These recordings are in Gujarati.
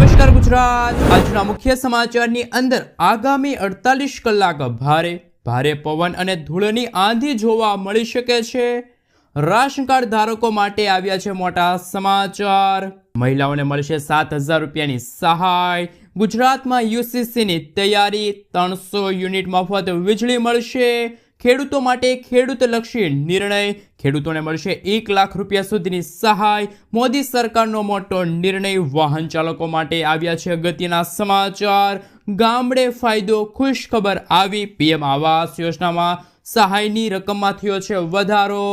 નમસ્કાર ગુજરાત। આજના મુખ્ય સમાચારની અંદર આગામી 48 કલાક ભારે પવન અને ધૂળની આંધી જોવા મળી શકે છે। રાશન કાર્ડ ધારકો માટે આવ્યા છે મોટા સમાચાર। મહિલાઓને મળશે 7,000 રૂપિયાની સહાય। ગુજરાતમાં યુસીસીની તૈયારી, 300 યુનિટ મફત વીજળી મળશે। ખેડૂતો માટે ખેડૂતલક્ષી નિર્ણય, ખેડૂતોને મળશે 1 લાખ રૂપિયા સુધીની સહાય। મોદી સરકારનો મોટો નિર્ણય, વાહન ચાલકો માટે આવ્યા છે અગત્યના સમાચાર। ગામડે ફાયદો, ખુશ ખબર આવી, પીએમ આવાસ યોજનામાં સહાયની રકમમાં થયો છે વધારો।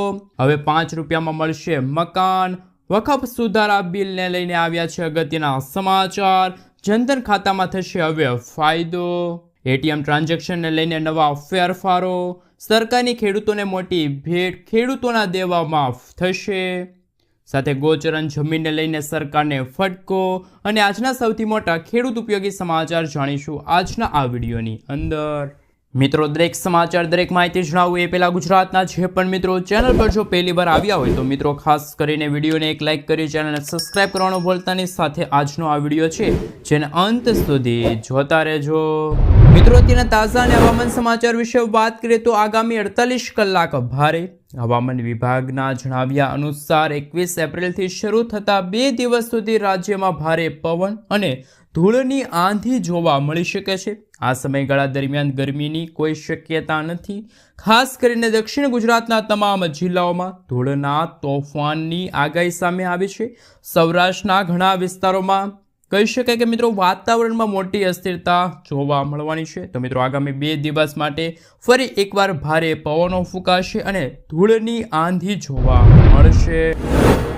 હવે 5 રૂપિયામાં મળશે મકાન। વકફ સુધારા બિલને લઈને આવ્યા છે અગત્યના સમાચાર। જનધન ખાતામાં થશે હવે ફાયદો। એટીએમ ટ્રાન્ઝેક્શનને લઈને નવા ફેરફારો। સરકારની ખેડૂતોને મોટી ભેટ, ખેડૂતોના દેવા માફ થશે। સાથે ગોચરન જમીનને લઈને સરકારને ફટકો અને આજના સૌથી મોટા ખેડૂત ઉપયોગી સમાચાર જાણીશું આજના આ વિડીયોની અંદર। મિત્રો, દરેક સમાચાર, દરેક માહિતી જણાવું એ પહેલા ગુજરાતના જે પણ મિત્રો ચેનલ પર જો પહેલી વાર આવ્યા હોય તો મિત્રો ખાસ કરીને વિડીયોને એક લાઇક કરી ચેનલને સબસ્ક્રાઇબ કરવાનું ભૂલતા નહીં। સાથે આજનો આ વિડીયો છે જેને અંત સુધી જોતા રહેજો। મિત્રો, અત્યારના તાજા અને હવામાન સમાચાર વિશે વાત કરીએ તો આગામી 48 કલાક ભારે। હવામાન વિભાગના જણાવ્યા અનુસાર 21 એપ્રિલથી શરૂ થતા 2 દિવસ સુધી રાજ્યમાં ભારે પવન અને ધૂળની આંધી જોવા મળી શકે છે। આ સમયગાળા દરમિયાન ગરમીની કોઈ શક્યતા નથી। ખાસ કરીને દક્ષિણ ગુજરાતના તમામ જિલ્લાઓમાં ધૂળના તોફાનની આગાહી સામે આવી છે। સૌરાષ્ટ્રના ઘણા વિસ્તારોમાં કહી શકાય કે મિત્રો વાતાવરણમાં મોટી અસ્થિરતા જોવા મળવાની છે। તો મિત્રો, આગામી 2 દિવસ માટે ફરી એકવાર ભારે પવનો ફૂંકાશે અને ધૂળની આંધી જોવા મળશે।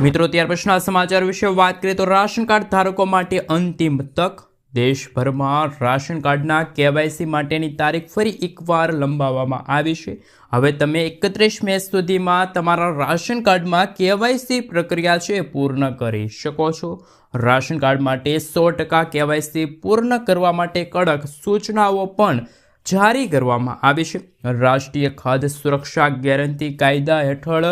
મિત્રો, ત્યાર પછીના સમાચાર વિશે વાત કરીએ તો રાશન કાર્ડ ધારકો માટે અંતિમ તક। દેશભરમાં રાશન કાર્ડના કેવાયસી માટેની તારીખ ફરી એકવાર લંબાવવામાં આવી છે। હવે તમે 31 મે સુધીમાં તમારા રાશન કાર્ડમાં કેવાયસી પ્રક્રિયા છે પૂર્ણ કરી શકો છો। રાશન કાર્ડ માટે 100% કેવાયસી પૂર્ણ કરવા માટે કડક સૂચનાઓ પણ જારી કરવામાં આવી છે। રાષ્ટ્રીય ખાદ્ય સુરક્ષા ગેરંટી કાયદા હેઠળ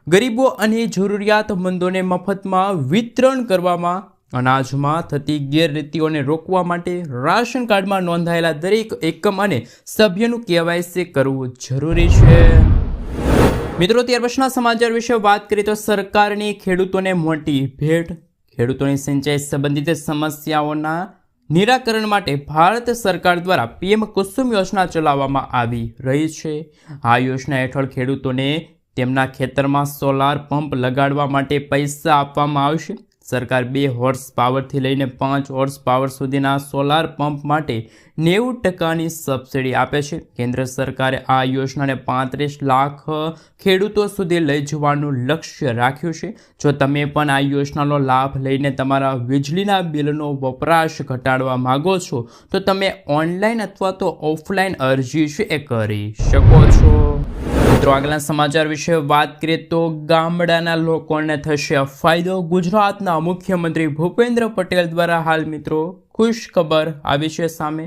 ગરીબો અને જરૂરિયાતમંદોને મફતમાં વિતરણ કરવામાં, અનાજમાં થતી ગેરરીતિઓને રોકવા માટે રાશન કાર્ડમાં નોંધાયેલા દરેક એકમ અને સભ્યનું કેવાયસી કરવું જરૂરી છે। મિત્રો, ત્યાર પછીના સમાચાર વિશે વાત કરીએ તો સરકારની ખેડૂતોને મોટી ભેટ। ખેડૂતોની સિંચાઈ સંબંધિત સમસ્યાઓના નિરાકરણ માટે ભારત સરકાર દ્વારા પીએમ કુસુમ યોજના ચલાવવામાં આવી રહી છે। આ યોજના હેઠળ ખેડૂતોને તેમના ખેતરમાં સોલાર પંપ લગાડવા માટે પૈસા આપવામાં આવશે। સરકાર 2 હોર્સ પાવરથી લઈને 5 હોર્સ પાવર સુધીના સોલાર પંપ માટે 90%ની સબસિડી આપે છે। કેન્દ્ર સરકારે આ યોજનાને 35 લાખ ખેડૂતો સુધી લઈ જવાનું લક્ષ્ય રાખ્યું છે। જો તમે પણ આ યોજનાનો લાભ લઈને તમારા વીજળીના બિલનો વપરાશ ઘટાડવા માંગો છો તો તમે ઓનલાઈન અથવા તો ઓફલાઈન અરજી છે એ કરી શકો છો। મિત્રો, આગળના સમાચાર વિશે વાત કરીએ તો ગામડાના લોકોને થશે ફાયદો। ગુજરાતના મુખ્યમંત્રી ભૂપેન્દ્ર પટેલ દ્વારા હાલ મિત્રો ખુશ ખબર આવી છે સામે।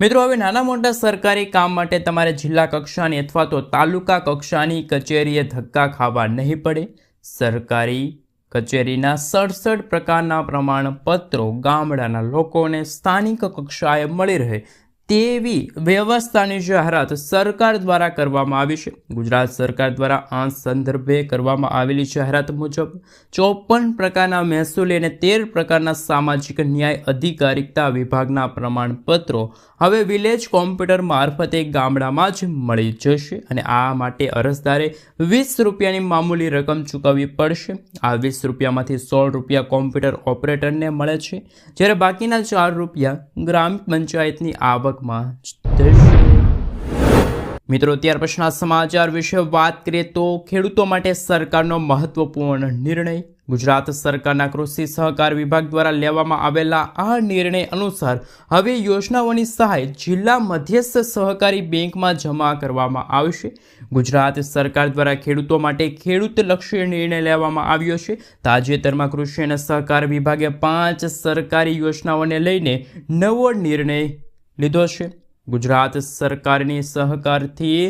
મિત્રો, હવે નાના મોટા સરકારી કામ માટે તમારે જિલ્લા કક્ષાની અથવા તો તાલુકા કક્ષાની કચેરીએ ધક્કા ખાવા નહીં પડે। સરકારી કચેરીના 67 પ્રકારના પ્રમાણપત્રો ગામડાના લોકોને સ્થાનિક કક્ષાએ મળી રહે તેવી વ્યવસ્થાની જાહેરાત સરકાર દ્વારા કરવામાં આવી છે। ગુજરાત સરકાર દ્વારા આ સંદર્ભે કરવામાં આવેલી જાહેરાત મુજબ 54 પ્રકારના મહેસૂલી અને 13 પ્રકારના સામાજિક ન્યાય અધિકારિકતા વિભાગના પ્રમાણપત્રો હવે વિલેજ કોમ્પ્યુટર મારફતે ગામડામાં જ મળી જશે અને આ માટે અરજદારે 20 રૂપિયાની મામૂલી રકમ ચૂકવવી પડશે। આ 20 રૂપિયામાંથી 16 રૂપિયા કોમ્પ્યુટર ઓપરેટરને મળે છે, જ્યારે બાકીના 4 રૂપિયા ગ્રામ પંચાયતની આવક મિત્રો, ત્યાર પછીના સમાચાર વિશે વાત કરીએ તો ખેડૂતો માટે સરકારનો મહત્વપૂર્ણ નિર્ણય। ગુજરાત સરકારના કૃષિ સહકાર વિભાગ દ્વારા લેવામાં આવેલા આ નિર્ણય અનુસાર હવે યોજનાઓની સહાય જિલ્લા મધ્યસ્થ સહકારી બેંકમાં જમા કરવામાં આવશે। ગુજરાત સરકાર દ્વારા ખેડૂતો માટે ખેડૂતલક્ષી નિર્ણય લેવામાં આવ્યો છે। તાજેતરમાં કૃષિ અને સહકાર વિભાગે 5 સરકારી યોજનાઓને લઈને નવો નિર્ણય લીધો છે। ગુજરાત સરકારની સહકારથી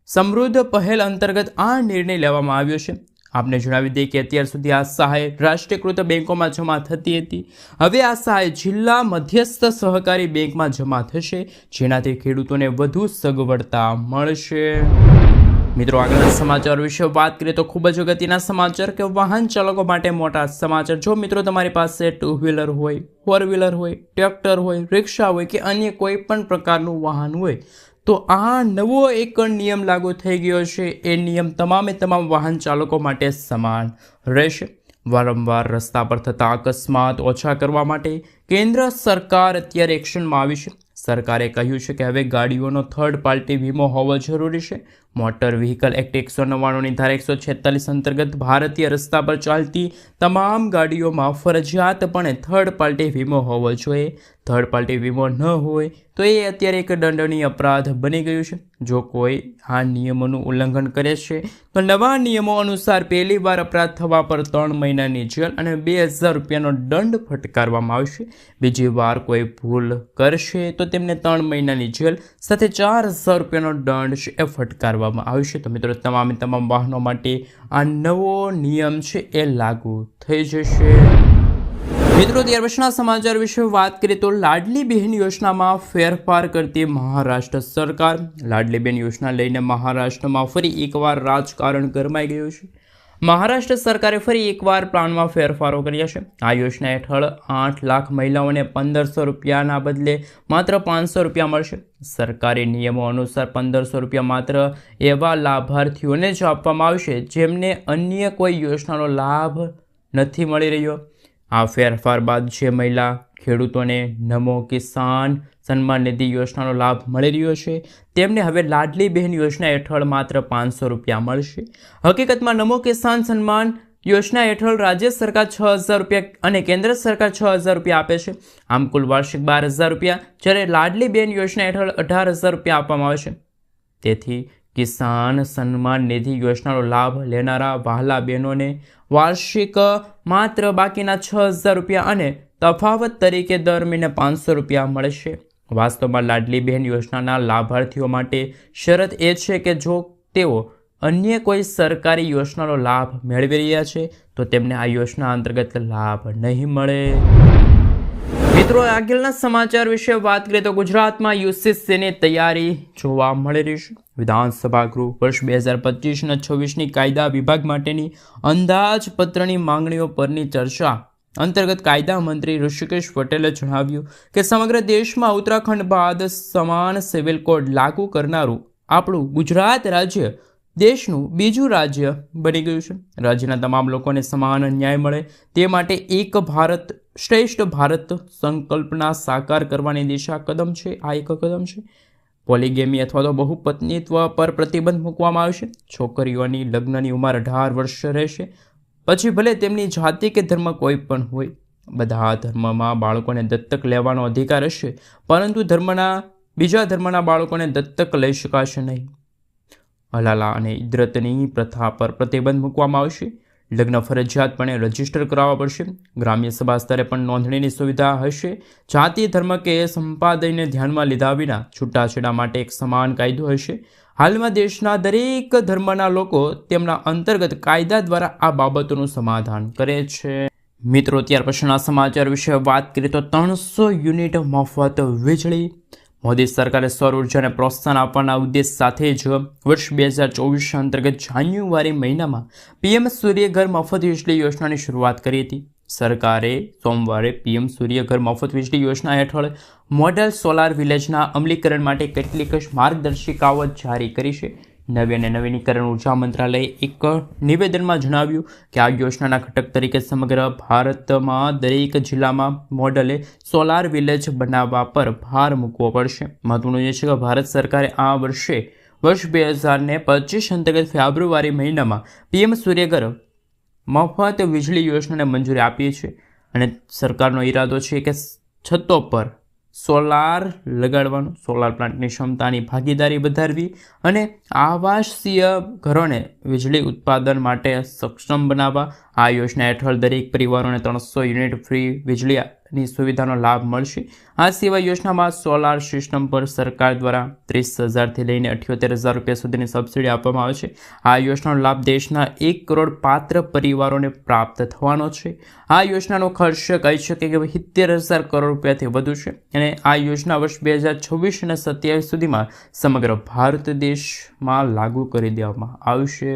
સમૃદ્ધ પહેલ અંતર્ગત આ નિર્ણય લેવામાં આવ્યો છે। આપને જણાવી દઈએ કે અત્યાર સુધી આ સહાય રાષ્ટ્રીયકૃત બેંકોમાં જમા થતી હતી. હવે આ સહાય જિલ્લા મધ્યસ્થ સહકારી બેંકમાં જમા થશે, જેનાથી ખેડૂતોને વધુ સગવડતા મળશે. મિત્રો, આગળના સમાચાર વિશે વાત કરીએ તો ખૂબ જ અગત્યના સમાચાર કે વાહન ચાલકો માટે મોટા સમાચાર. જો મિત્રો તમારી પાસે 2 વ્હીલર હોય, 4 વ્હીલર હોય, ટ્રેક્ટર હોય, રિક્ષા હોય કે અન્ય કોઈ પણ પ્રકારનું વાહન હોય તો આ નવો એક નિયમ લાગુ થઈ ગયો છે. એ નિયમ તમામ વાહન ચાલકો માટે સમાન રહેશે. વારંવાર રસ્તા પર થતા અકસ્માત ઓછા કરવા માટે કેન્દ્ર સરકાર અત્યારે એક્શનમાં આવી છે. સરકારે કહ્યું છે કે હવે ગાડીઓનો થર્ડ પાર્ટી વીમો હોવો જરૂરી છે. મોટર વ્હીકલ એક્ટ 199ની ધારા 146 અંતર્ગત ભારતીય રસ્તા પર ચાલતી તમામ ગાડીઓમાં ફરજિયાતપણે થર્ડ પાર્ટી વીમો હોવો જોઈએ. થર્ડ પાર્ટી વીમો ન હોય તો એ અત્યારે એક દંડનીય અપરાધ બની ગયું છે. જો કોઈ આ નિયમોનું ઉલ્લંઘન કરે છે તો નવા નિયમો અનુસાર પહેલી વાર અપરાધ થવા પર 3 મહિનાની જેલ અને 2000 રૂપિયાનો દંડ ફટકારવામાં આવશે. બીજી વાર કોઈ ભૂલ કરશે તો તેમને 3 મહિનાની જેલ સાથે 4000 રૂપિયાનો દંડ છે એ ફટકારવામાં આવશે. તો મિત્રો, તમામ વાહનો માટે આ નવો નિયમ છે એ લાગુ થઈ જશે. મિત્રો, ત્યાર પછીના સમાચાર વિશે વાત કરીએ તો લાડલી બહેન યોજનામાં ફેરફાર કરતી મહારાષ્ટ્ર સરકાર. લાડલી બહેન યોજના લઈને મહારાષ્ટ્રમાં ફરી એકવાર રાજકારણ ગરમાઈ ગયું છે. મહારાષ્ટ્ર સરકારે ફરી એકવાર પ્લાનમાં ફેરફારો કર્યા છે. આ યોજના હેઠળ 8 લાખ મહિલાઓને 1500 રૂપિયાના બદલે માત્ર 500 રૂપિયા મળશે. સરકારી નિયમો અનુસાર 1500 રૂપિયા માત્ર એવા લાભાર્થીઓને જ આપવામાં આવશે જેમને અન્ય કોઈ યોજનાનો લાભ નથી મળી રહ્યો. આ ફેરફાર બાદ જે મહિલા ખેડૂતોને નમો કિસાન સન્માન નિધિ યોજનાનો લાભ મળી રહ્યો છે તેમને હવે લાડલી બહેન યોજના હેઠળ માત્ર 500 રૂપિયા મળશે. હકીકતમાં નમો કિસાન સન્માન યોજના હેઠળ રાજ્ય સરકાર 6000 રૂપિયા અને કેન્દ્ર સરકાર 6000 રૂપિયા આપે છે. આમ કુલ વાર્ષિક 12000 રૂપિયા, જ્યારે લાડલી બહેન યોજના હેઠળ 18000 રૂપિયા આપવામાં આવે છે. તેથી કિસાન સન્માન નિધિ યોજનાનો લાભ લેનારા વહાલા બહેનોને વાર્ષિક માત્ર બાકીના 6000 રૂપિયા અને તફાવત તરીકે દર મહિને 500 રૂપિયા મળશે. વાસ્તવમાં લાડલી બહેન યોજનાના લાભાર્થીઓ માટે શરત એ છે કે જો તેઓ અન્ય કોઈ સરકારી યોજનાનો લાભ મેળવી રહ્યા છે તો તેમને આ યોજના અંતર્ગત લાભ નહીં મળે. મિત્રો, આગળના સમાચાર વિશે વાત કરીએ તો ગુજરાતમાં યુસીસીની તૈયારી જોવા મળી રહી છે. વિધાનસભા ગૃહ વર્ષ 2025 અને 26ની કાયદા વિભાગ માટેની અંદાજપત્રની માંગણીઓ પરની ચર્ચા અંતર્ગત કાયદા મંત્રી ઋષિકેશ પટેલે જણાવ્યું કે સમગ્ર દેશમાં ઉત્તરાખંડ બાદ સમાન સિવિલ કોડ લાગુ કરનારું આપણું ગુજરાત રાજ્ય દેશનું બીજું રાજ્ય બની ગયું છે. રાજ્યના તમામ લોકોને સમાન ન્યાય મળે તે માટે એક ભારત શ્રેષ્ઠ ભારત સંકલ્પના સાકાર કરવાની દિશા કદમ છે. આ એક કદમ છે. પોલીગેમી અથવા તો બહુપત્નીત્વ પર પ્રતિબંધ મૂકવામાં આવશે. છોકરીઓની લગ્નની ઉંમર 18 વર્ષ રહેશે. પછી ભલે તેમની જાતિ કે ધર્મ કોઈ પણ હોય. બધા ધર્મમાં બાળકોને દત્તક લેવાનો અધિકાર હશે, પરંતુ બીજા ધર્મના બાળકોને દત્તક લઈ શકાશે નહીં. હલાલા અને ઇદ્રતની પ્રથા પર પ્રતિબંધ મૂકવામાં આવશે. લગ્ન ફરજિયાતપણે રજીસ્ટર કરાવવા પડશે. ગ્રામ્ય સભા સ્તરે પણ નોંધણીની સુવિધા હશે. જાતિ ધર્મ કે સંપાદનને ધ્યાનમાં લીધા વિના છૂટાછેડા માટે એક સમાન કાયદો હશે. હાલમાં દેશના દરેક ધર્મના લોકો તેમના અંતર્ગત કાયદા દ્વારા આ બાબતોનું સમાધાન કરે છે. મિત્રો, ત્યાર પછીના સમાચાર વિશે વાત કરીએ તો 300 યુનિટ મફત વીજળી. મોદી સરકારે સૌર ઉર્જાને પ્રોત્સાહન આપવાના ઉદ્દેશ સાથે જ વર્ષ 2024 અંતર્ગત જાન્યુઆરી મહિનામાં પીએમ સૂર્યઘર મફત વીજળી યોજનાની શરૂઆત કરી હતી. સરકારે સોમવારે પીએમ સૂર્યઘર મફત વીજળી યોજના હેઠળ મોડેલ સોલાર વિલેજના અમલીકરણ માટે કેટલીક માર્ગદર્શિકાઓ જારી કરી છે. નવી અને નવીનીકરણ ઉર્જા મંત્રાલયે એક નિવેદનમાં જણાવ્યું કે આ યોજનાના ઘટક તરીકે સમગ્ર ભારતમાં દરેક જિલ્લામાં મોડલે સોલાર વિલેજ બનાવવા પર ભાર મૂકવો પડશે. મહત્વનું એ છે કે ભારત સરકારે આ વર્ષ 2025 અંતર્ગત ફેબ્રુઆરી મહિનામાં પીએમ સૂર્યઘર મફત વીજળી યોજનાને મંજૂરી આપી છે અને સરકારનો ઈરાદો છે કે છતો પર સોલાર લગાડવાનું, સોલાર પ્લાન્ટની ક્ષમતાની ભાગીદારી વધારવી અને આવાસીય ઘરોને વીજળી ઉત્પાદન માટે સક્ષમ બનાવવા. આ યોજના હેઠળ દરેક પરિવારોને 300 યુનિટ ફ્રી વીજળી ની સુવિધાનો લાભ મળશે। આ સિવાય યોજનામાં સોલાર સિસ્ટમ પર સરકાર દ્વારા 30,000થી લઈને 78,000 રૂપિયા સુધીની સબસિડી આપવામાં આવે છે। આ યોજનાનો લાભ દેશના 1 કરોડ પાત્ર પરિવારોને પ્રાપ્ત થવાનો છે। આ યોજનાનો ખર્ચ કહી શકે કે 70,000 કરોડ રૂપિયાથી વધુ છે અને આ યોજના વર્ષ 2026 અને 27 સુધીમાં સમગ્ર ભારત દેશમાં લાગુ કરી દેવામાં આવશે।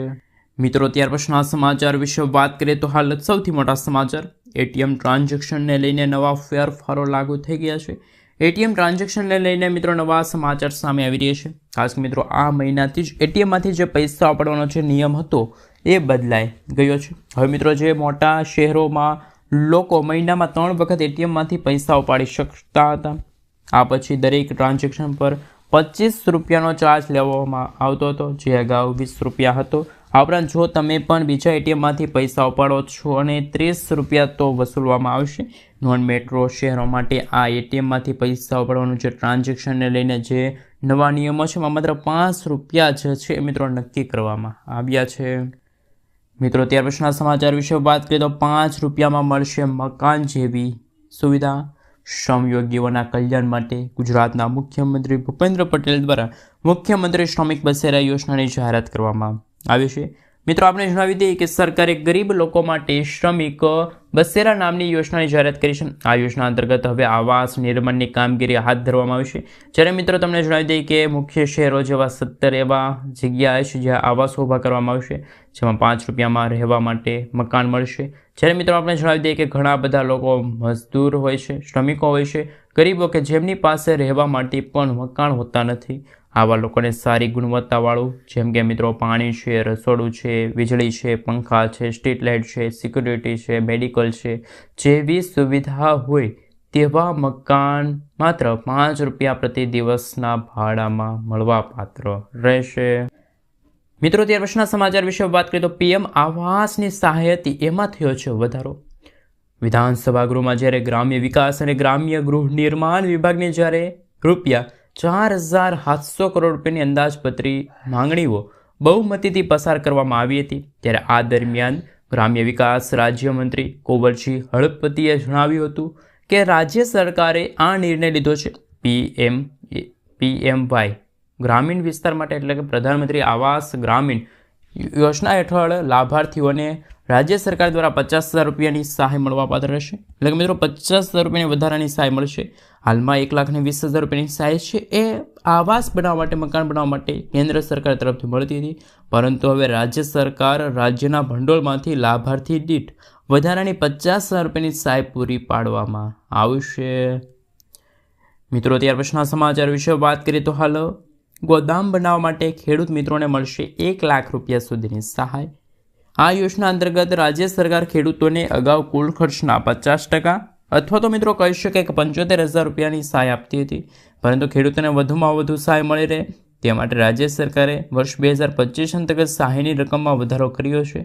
મિત્રો, ત્યાર પછીના સમાચાર વિશે વાત કરીએ તો હાલ સૌથી મોટા સમાચાર એટીએમ ટ્રાન્ઝેક્શનને લઈને નવા ફેરફારો લાગુ થઈ ગયા છે। એટીએમ ટ્રાન્ઝેક્શનને લઈને મિત્રો નવા સમાચાર સામે આવી રહ્યા છે। ખાસ મિત્રો, આ મહિનાથી જ એટીએમમાંથી જે પૈસા ઉપાડવાનો જે નિયમ હતો એ બદલાઈ ગયો છે। હવે મિત્રો, જે મોટા શહેરોમાં લોકો મહિનામાં 3 વખત એટીએમમાંથી પૈસા ઉપાડી શકતા હતા, આ પછી દરેક ટ્રાન્ઝેક્શન પર 25 રૂપિયાનો ચાર્જ લેવામાં આવતો હતો, જે અગાઉ 20 રૂપિયા હતો। આ ઉપરાંત જો તમે પણ બીજા એટીએમમાંથી પૈસા ઉપાડો છો અને 30 રૂપિયા તો વસૂલવામાં આવશે। નોન મેટ્રો શહેરો માટે આ એટીએમમાંથી પૈસા ઉપાડવાનું જે ટ્રાન્ઝેક્શનને લઈને જે નવા નિયમો છે એમાં માત્ર 5 રૂપિયા જ છે મિત્રો નક્કી કરવામાં આવ્યા છે। મિત્રો, ત્યાર પછીના સમાચાર વિશે વાત કરીએ તો 5 રૂપિયામાં મળશે મકાન જેવી સુવિધા। શ્રમયોગીઓના કલ્યાણ માટે ગુજરાતના મુખ્યમંત્રી ભૂપેન્દ્ર પટેલ દ્વારા મુખ્યમંત્રી શ્રમિક બસેરા યોજનાની જાહેરાત કરવામાં આવી છે। મિત્રો, આપણે જણાવી દઈએ કે સરકારે ગરીબ લોકો માટે શ્રમિક બસેરા નામની યોજનાની જાહેરાત કરી છે। આ યોજના અંતર્ગત હવે આવાસ નિર્માણની કામગીરી હાથ ધરવામાં આવી છે। જ્યારે મિત્રો તમને જણાવી દઈએ કે મુખ્ય શહેરો જેવા 17 એવા જગ્યાએ છે જ્યાં આવાસો ઊભા કરવામાં આવશે, જેમાં 5 રૂપિયામાં રહેવા માટે મકાન મળશે। જ્યારે મિત્રો આપણે જણાવી દઈએ કે ઘણા બધા લોકો મજદૂર હોય છે, શ્રમિકો હોય છે, ગરીબો કે જેમની પાસે રહેવા માટે પણ મકાન હોતા નથી, આવા લોકોને સારી ગુણવત્તાવાળું જેમ કે મિત્રો પાણી છે, રસોડું છે, વીજળી છે, પંખા છે, સ્ટ્રીટ લાઇટ છે, સિક્યુરિટી છે, મેડિકલ છે જેવી સુવિધા હોય તેવા મકાન માત્ર 5 રૂપિયા પ્રતિ દિવસના ભાડામાં મળવાપાત્ર રહેશે। મિત્રો, ત્યાર પછીના સમાચાર વિશે વાત કરીએ તો પીએમ આવાસની સહાય હતી એમાં થયો છે વધારો। વિધાનસભા ગૃહમાં જ્યારે ગ્રામ્ય વિકાસ અને ગ્રામ્ય ગૃહ નિર્માણ વિભાગની જ્યારે રૂપિયા 4,700 કરોડ રૂપિયાની અંદાજપત્રી માંગણીઓ બહુમતીથી પસાર કરવામાં આવી હતી, ત્યારે આ દરમિયાન ગ્રામ્ય વિકાસ રાજ્યમંત્રી કુંવરજી હળપતિએ જણાવ્યું હતું કે રાજ્ય સરકારે આ નિર્ણય લીધો છે પીએમવાય ગ્રામીણ વિસ્તાર માટે, એટલે કે પ્રધાનમંત્રી આવાસ ગ્રામીણ યોજના હેઠળ લાભાર્થીઓને રાજ્ય સરકાર દ્વારા 50,000 રૂપિયાની સહાય મળવાપાત્ર રહેશે। એટલે કે મિત્રો 50,000 રૂપિયાની વધારાની સહાય મળશે। હાલમાં 1,20,000 રૂપિયાની સહાય છે એ આવાસ બનાવવા માટે, મકાન બનાવવા માટે કેન્દ્ર સરકાર તરફથી મળતી હતી, પરંતુ હવે રાજ્ય સરકાર રાજ્યના ભંડોળમાંથી લાભાર્થી દીઠ વધારાની 50,000 રૂપિયાની સહાય પૂરી પાડવામાં આવશે। મિત્રો, ત્યાર પછીના સમાચાર વિશે વાત કરીએ તો હાલ ગોદામ બનાવવા માટે ખેડૂત મિત્રોને મળશે 1 લાખ રૂપિયા સુધીની સહાય। આ યોજના અંતર્ગત રાજ્ય સરકાર ખેડૂતોને અગાઉ કુલ ખર્ચના 50% અથવા તો મિત્રો કહી શકાય કે 75,000 રૂપિયાની સહાય આપતી હતી, પરંતુ ખેડૂતોને વધુમાં વધુ સહાય મળી રહે તે માટે રાજ્ય સરકારે વર્ષ 2025 અંતર્ગત સહાયની રકમમાં વધારો કર્યો છે।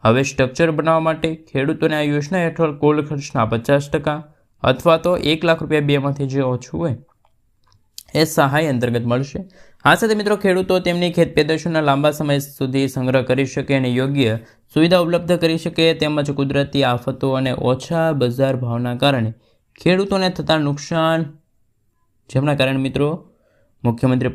હવે સ્ટ્રક્ચર બનાવવા માટે ખેડૂતોને આ યોજના હેઠળ કુલ ખર્ચના 50% અથવા તો 1 લાખ રૂપિયા બેમાંથી જે ઓછું હોય એ સહાય અંતર્ગત મળશે। આ સાથે મિત્રો ખેડૂતો તેમની ખેત પેદાશોના લાંબા સમય સુધી સંગ્રહ કરી શકે અને યોગ્ય સુવિધા ઉપલબ્ધ કરી શકે, તેમજ કુદરતી આફતો અને ઓછા બજાર ભાવના કારણે ખેડૂતોને થતા નુકસાન, જેમના કારણે મિત્રો મુખ્યમંત્રી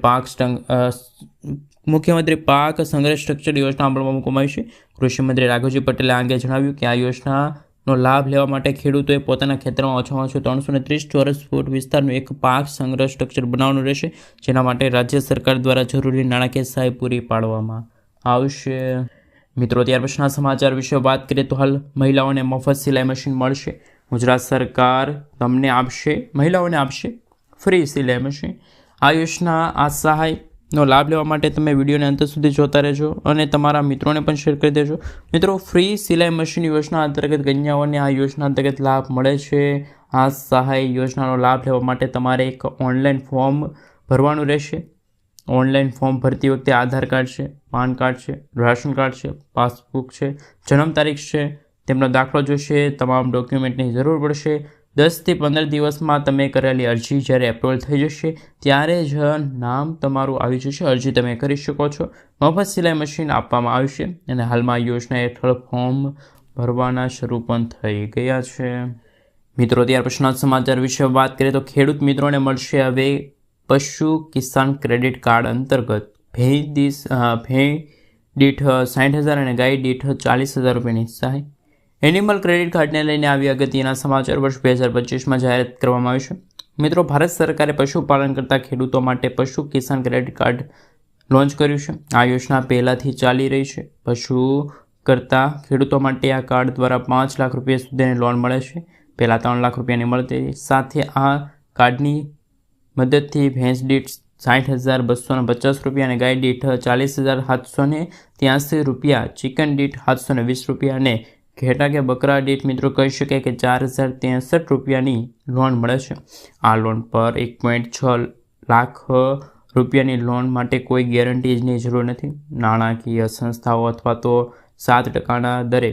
પાક સંગ્રહ સ્ટ્રક્ચર યોજના અમલમાં મૂકવામાં આવી છે। કૃષિમંત્રી રાઘવજી પટેલે આ અંગે જણાવ્યું કે આ યોજનાનો લાભ લેવા માટે ખેડૂતોએ પોતાના ખેતરમાં ઓછામાં ઓછું 330 ચોરસ ફૂટ વિસ્તારનું એક પાક સંગ્રહ સ્ટ્રક્ચર બનાવવાનું રહેશે, જેના માટે રાજ્ય સરકાર દ્વારા જરૂરી નાણાકીય સહાય પૂરી પાડવામાં આવશે। મિત્રો, ત્યાર પછીના સમાચાર વિશે વાત કરીએ તો હાલ મહિલાઓને મફત સિલાઈ મશીન મળશે। ગુજરાત સરકાર તમને આપશે, મહિલાઓને આપશે ફ્રી સિલાઈ મશીન। આ યોજના, આ સહાયનો લાભ લેવા માટે તમે વિડીયોને અંત સુધી જોતા રહેજો અને તમારા મિત્રોને પણ શેર કરી દેજો। મિત્રો, ફ્રી સિલાઈ મશીન યોજના અંતર્ગત કન્યાઓને આ યોજના અંતર્ગત લાભ મળે છે। આ સહાય યોજનાનો લાભ લેવા માટે તમારે એક ઓનલાઈન ફોર્મ ભરવાનું રહેશે। ઓનલાઈન ફોર્મ ભરતી વખતે આધાર કાર્ડ છે, પાન કાર્ડ છે, રાશન કાર્ડ છે, પાસબુક છે, જન્મ તારીખ છે, તેમનો દાખલો જોશે, તમામ ડોક્યુમેન્ટની જરૂર પડશે। 10 થી 15 દિવસમાં તમે કરેલી અરજી જ્યારે એપ્રુવલ થઈ જશે ત્યારે જ નામ તમારું આવી જશે, અરજી તમે કરી શકો છો। મફત સિલાઈ મશીન આપવામાં આવશે અને હાલમાં યોજના હેઠળ ફોર્મ ભરવાના શરૂ પણ થઈ ગયા છે। મિત્રો ત્યાર પછીના સમાચાર વિશે વાત કરીએ તો ખેડૂત મિત્રોને મળશે હવે પશુ કિસાન ક્રેડિટ કાર્ડ અંતર્ગત ભેંસ દીઠ 60,000 અને ગાય દીઠ 40,000 રૂપિયાની સહાય. એનિમલ ક્રેડિટ કાર્ડને લઈને આવી અગત્યના સમાચાર વર્ષ 2025માં જાહેરાત કરવામાં આવ્યું છે. મિત્રો ભારત સરકારે પશુપાલન કરતા ખેડૂતો માટે પશુ કિસાન ક્રેડિટ કાર્ડ લોન્ચ કર્યું છે. આ યોજના પહેલાંથી ચાલી રહી છે. પશુ કરતા ખેડૂતો માટે આ કાર્ડ દ્વારા 5 લાખ રૂપિયા સુધીની લોન મળે છે. પહેલાં 3 લાખ રૂપિયાની મળતી. સાથે આ કાર્ડની મદદથી ભેંસ દીઠ 60,250 રૂપિયા અને ગાય દીઠ 40,783 રૂપિયા, ચિકન દીઠ 720 રૂપિયા અને ઘેટા કે બકરા દીઠ મિત્રો કહી શકાય કે 4,063 રૂપિયાની લોન મળે છે. આ લોન પર 1.6 લાખ રૂપિયાની લોન માટે કોઈ ગેરંટીની જરૂર નથી. નાણાકીય સંસ્થાઓ અથવા તો 7% દરે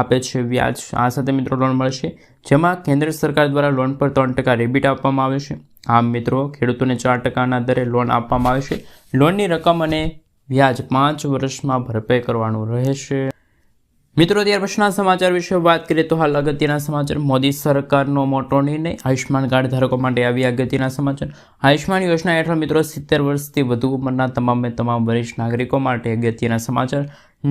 આપે છે વ્યાજ. આ સાથે મિત્રો લોન મળશે, જેમાં કેન્દ્ર સરકાર દ્વારા લોન પર 3% રિબીટ આપવામાં આવે છે. આમ મિત્રો ખેડૂતોને 4% દરે લોન આપવામાં આવે છે. લોનની રકમ અને વ્યાજ 5 વર્ષમાં ભરપાઈ કરવાનું રહેશે. મિત્રો ત્યાર પછીના સમાચાર વિશે વાત કરીએ તો હાલ અગત્યના સમાચાર. મોદી સરકારનો મોટો નિર્ણય. આયુષ્માન કાર્ડ ધારકો માટે આવી અગત્યના સમાચાર. આયુષ્માન યોજના હેઠળ મિત્રો 70 વર્ષથી વધુ ઉંમરના તમામ વરિષ્ઠ નાગરિકો માટે અગત્યના સમાચાર.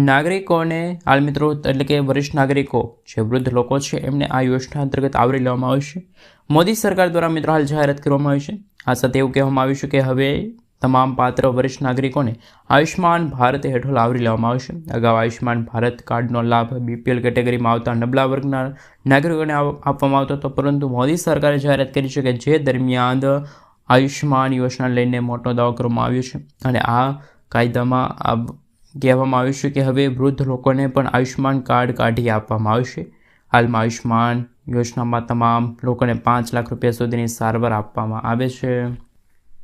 નાગરિકોને હાલ મિત્રો એટલે કે વરિષ્ઠ નાગરિકો જે વૃદ્ધ લોકો છે એમને આ યોજના અંતર્ગત આવરી લેવામાં આવશે. મોદી સરકાર દ્વારા મિત્રો હાલ જાહેરાત કરવામાં આવી છે. આ સાથે એવું કહેવામાં આવ્યું છે કે હવે તમામ પાત્ર વરિષ્ઠ નાગરિકોને આયુષ્માન ભારત હેઠળ આવરી લેવામાં આવશે. અગાઉ આયુષ્માન ભારત કાર્ડનો લાભ BPL કેટેગરીમાં આવતા નબળા વર્ગના નાગરિકોને આપવામાં આવતો હતો, પરંતુ મોદી સરકારે જાહેરાત કરી છે કે જે દરમિયાન આયુષ્માન યોજના લઈને મોટો દાવો કરવામાં આવ્યો છે અને આ કાયદામાં કહેવામાં આવ્યું છે કે હવે વૃદ્ધ લોકોને પણ આયુષ્માન કાર્ડ કાઢી આપવામાં આવશે. હાલમાં આયુષ્માન યોજનામાં તમામ લોકોને 5 લાખ રૂપિયા સુધીની સારવાર આપવામાં આવે છે.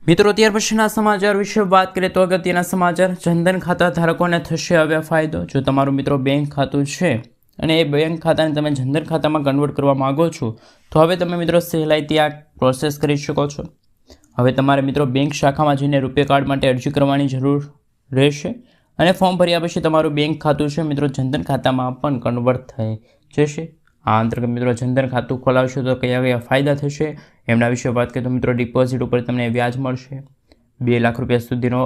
મિત્રો ત્યાર પછીના સમાચાર વિશે વાત કરીએ તો અગત્યના સમાચાર. જનધન ખાતા ધારકોને થશે હવે ફાયદો. જો તમારું મિત્રો બેંક ખાતું છે અને એ બેંક ખાતાને તમે જનધન ખાતામાં કન્વર્ટ કરવા માગો છો તો હવે તમે મિત્રો સહેલાઈથી આ પ્રોસેસ કરી શકો છો. હવે તમારે મિત્રો બેંક શાખામાં જઈને રૂપે કાર્ડ માટે અરજી કરવાની જરૂર રહેશે અને ફોર્મ ભર્યા પછી તમારું બેંક ખાતું છે મિત્રો જનધન ખાતામાં પણ કન્વર્ટ થઈ જશે. આ અંતર્ગત મિત્રો જનધન ખાતું ખોલાવશો તો કયા કયા ફાયદા થશે એમના વિશે વાત કરીએ તો મિત્રો ડિપોઝિટ ઉપર તમને વ્યાજ મળશે, 2 લાખ રૂપિયા સુધીનો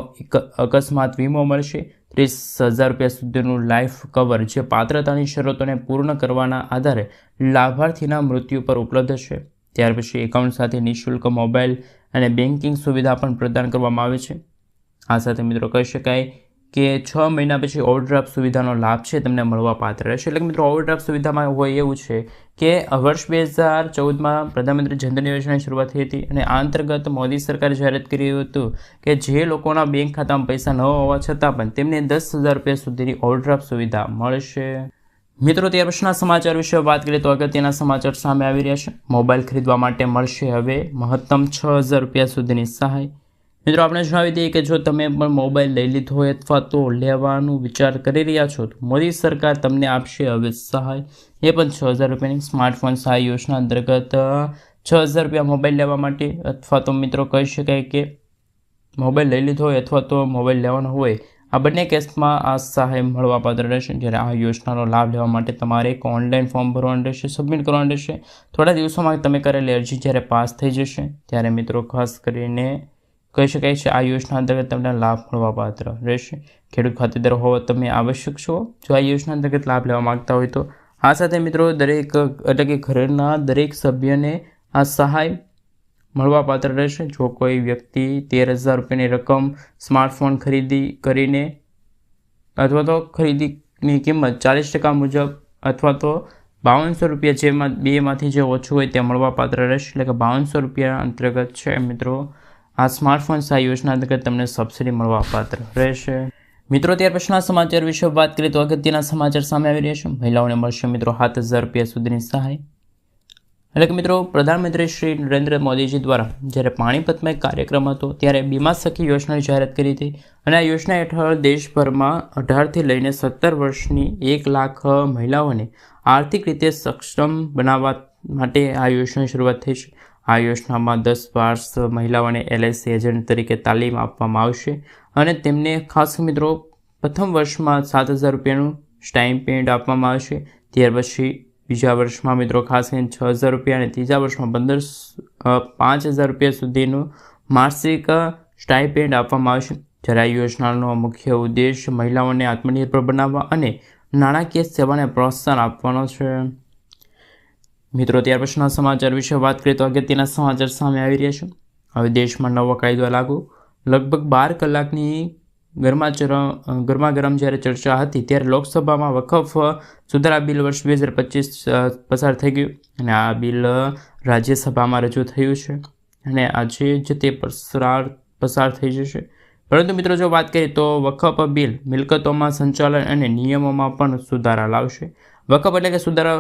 અકસ્માત વીમો મળશે, 30,000 રૂપિયા સુધીનું લાઈફ કવર જે પાત્રતાની શરતોને પૂર્ણ કરવાના આધારે લાભાર્થીના મૃત્યુ પર ઉપલબ્ધ છે. ત્યાર પછી એકાઉન્ટ સાથે નિઃશુલ્ક મોબાઈલ અને બેન્કિંગ સુવિધા પણ પ્રદાન કરવામાં આવે છે. આ સાથે મિત્રો કહી શકાય કે 6 મહિના પછી ઓવરડ્રાફ્ટ સુવિધાનો લાભ છે તમને મળવા પાત્ર રહેશે. એટલે કે મિત્રો ઓવરડ્રાફ્ટ સુવિધામાં હોય એવું છે કે વર્ષ 2014માં પ્રધાનમંત્રી જનધન યોજનાની શરૂઆત થઈ હતી અને આ અંતર્ગત મોદી સરકારે જાહેરાત કર્યું હતું કે જે લોકોના બેંક ખાતામાં પૈસા ન હોવા છતાં પણ તેમને 10,000 રૂપિયા સુધીની ઓવરડ્રાફ્ટ સુવિધા મળશે. મિત્રો ત્યાર પછીના સમાચાર વિશે વાત કરીએ તો અગત્યના સમાચાર સામે આવી રહ્યા છે. મોબાઈલ ખરીદવા માટે મળશે હવે મહત્તમ 6,000 રૂપિયા સુધીની સહાય. મિત્રો આપણે જણાવી દઈએ કે જો તમે પણ મોબાઈલ લઈ લીધો હોય અથવા તો લેવાનું વિચાર કરી રહ્યા છો તો મોદી સરકાર તમને આપશે હવે સહાય, એ પણ 6,000 રૂપિયાની. સ્માર્ટફોન સહાય યોજના અંતર્ગત 6,000 રૂપિયા મોબાઈલ લેવા માટે અથવા તો મિત્રો કહી શકાય કે મોબાઈલ લઈ લીધો હોય અથવા તો મોબાઈલ લેવાનો હોય, આ બંને કેસમાં આ સહાય મળવાપાત્ર રહેશે. જ્યારે આ યોજનાનો લાભ લેવા માટે તમારે એક ઓનલાઈન ફોર્મ ભરવાનું રહેશે, સબમિટ કરવાનું રહેશે. થોડા દિવસોમાં તમે કરેલી અરજી જ્યારે પાસ થઈ જશે ત્યારે મિત્રો ખાસ કરીને કહી શકાય છે આ યોજના અંતર્ગત તમને લાભ મળવાપાત્ર રહેશે. ખેડૂત ખાતેદાર હોવા તમે આવશ્યક છો જો આ યોજના અંતર્ગત લાભ લેવા માગતા હોય તો. આ સાથે મિત્રો દરેક એટલે કે ઘરના દરેક સભ્યને આ સહાય મળવાપાત્ર રહેશે. જો કોઈ વ્યક્તિ 13,000 રૂપિયાની રકમ સ્માર્ટફોન ખરીદી કરીને અથવા તો ખરીદીની કિંમત 40% મુજબ અથવા તો 5200 રૂપિયા જેમાં બેમાંથી જે ઓછું હોય તે મળવાપાત્ર રહેશે. એટલે કે 5200 રૂપિયા અંતર્ગત છે મિત્રો આ સ્માર્ટફોન સહાય યોજના અંતર્ગત તમને સબસિડી મળવાપાત્ર રહેશે. મિત્રો ત્યાર પછીના સમાચાર વિશે વાત કરીએ તો અગત્યના સમાચાર સામે આવી રહ્યા છે. મહિલાઓને મળશે મિત્રો 7,000 રૂપિયા સુધીની સહાય. એટલે કે મિત્રો પ્રધાનમંત્રી શ્રી નરેન્દ્ર મોદીજી દ્વારા જ્યારે પાણીપતમાં એક કાર્યક્રમ હતો ત્યારે બીમા સખી યોજનાની જાહેરાત કરી હતી અને આ યોજના હેઠળ દેશભરમાં 18થી લઈને 17 વર્ષની 1 લાખ મહિલાઓને આર્થિક રીતે સક્ષમ બનાવવા માટે આ યોજનાની શરૂઆત થઈ છે. આ યોજનામાં 10 મહિલાઓને LIC એજન્ટ તરીકે તાલીમ આપવામાં આવશે અને તેમને ખાસ મિત્રો પ્રથમ વર્ષમાં 7,000 રૂપિયાનું સ્ટાઇપેન્ડ આપવામાં આવશે. ત્યાર પછી બીજા વર્ષમાં મિત્રો ખાસ કરીને 6,000 રૂપિયા અને ત્રીજા વર્ષમાં 5,000 રૂપિયા સુધીનું માસિક સ્ટાઇપેન્ડ આપવામાં આવશે. જ્યારે આ યોજનાનો મુખ્ય ઉદ્દેશ મહિલાઓને આત્મનિર્ભર બનાવવા અને નાણાકીય સેવાને પ્રોત્સાહન આપવાનો છે. મિત્રો ત્યાર પછીના સમાચાર વિશે વાત કરીએ તો અગત્યના સમાચાર સામે આવી રહ્યા છે. હવે દેશમાં નવો કાયદો લાગુ. લગભગ 12 કલાકની ગરમાગરમ જ્યારે ચર્ચા હતી ત્યારે લોકસભામાં વકફ સુધારા બિલ વર્ષ 2025 પસાર થઈ ગયું અને આ બિલ રાજ્યસભામાં રજૂ થયું છે અને આજે જ તે પસાર થઈ જશે. પરંતુ મિત્રો જો વાત કરીએ તો વકફ બિલ મિલકતોમાં સંચાલન અને નિયમોમાં પણ સુધારા લાવશે. વકફ એટલે કે સુધારા